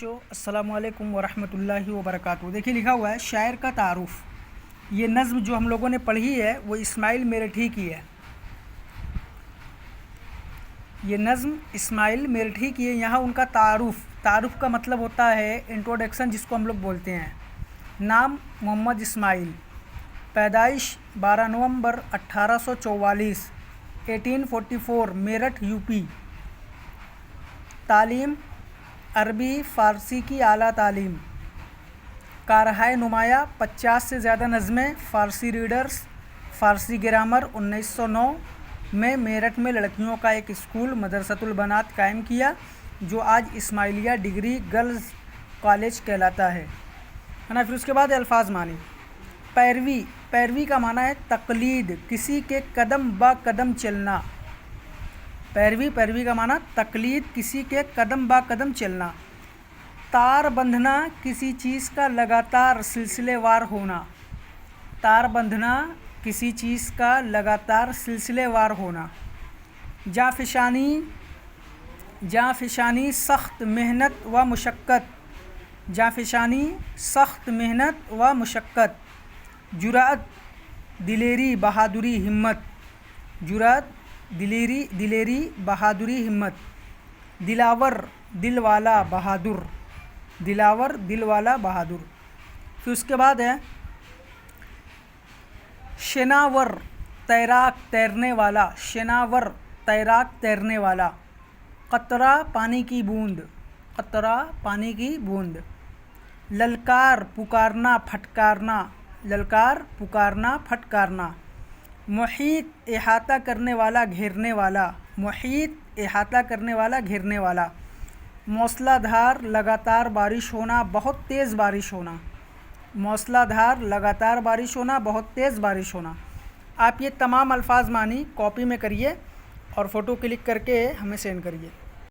السلام علیکم ورحمۃ اللہ وبرکاتہ۔ دیکھیے لکھا ہوا ہے شاعر کا تعارف۔ یہ نظم جو ہم لوگوں نے پڑھی ہے وہ اسماعیل میرٹھی کی ہے۔ یہ نظم اسماعیل میرٹھی کی ہے۔ یہاں ان کا تعارف کا مطلب ہوتا ہے انٹروڈکشن، جس کو ہم لوگ بولتے ہیں۔ نام محمد اسماعیل، پیدائش 12 نومبر 1844 1844 میرٹھ یو پی۔ تعلیم عربی فارسی کی اعلیٰ تعلیم۔ کارہائے نمایاں 50 سے زیادہ نظمیں، فارسی ریڈرز، فارسی گرامر۔ 1909 میں میرٹھ میں لڑکیوں کا ایک اسکول مدرسۃ البنات قائم کیا، جو آج اسماعیلیہ ڈگری گرلز کالج کہلاتا ہے نا۔ پھر اس کے بعد الفاظ معنی۔ پیروی کا معنی ہے تقلید، کسی کے قدم با قدم چلنا۔ پیروی کا معنی تقلید، کسی کے قدم با قدم چلنا۔ تار بندھنا، کسی چیز کا لگاتار سلسلے وار ہونا۔ تار بندھنا، کسی چیز کا لگاتار سلسلے وار ہونا۔ جانفشانی سخت محنت و مشقت۔ جانفشانی سخت محنت و مشقت۔ جرأت دلیری بہادری ہمت۔ جرأت دلیری بہادری ہمت۔ دلاور دل والا بہادر۔ دلاور دل والا بہادر۔ پھر اس کے بعد ہے شناور تیراک تیرنے والا۔ شناور تیراک تیرنے والا۔ قطرہ پانی کی بوند۔ قطرہ پانی کی بوند۔ للکار پکارنا پھٹکارنا۔ للکار پکارنا پھٹکارنا۔ محیط احاطہ کرنے والا گھیرنے والا۔ محیط احاطہ کرنے والا گھیرنے والا۔ موسلا دھار لگاتار بارش ہونا، بہت تیز بارش ہونا۔ موسلا دھار لگاتار بارش ہونا، بہت تیز بارش ہونا۔ آپ یہ تمام الفاظ معنی کاپی میں کریے اور فوٹو کلک کر کے ہمیں سینڈ کریے۔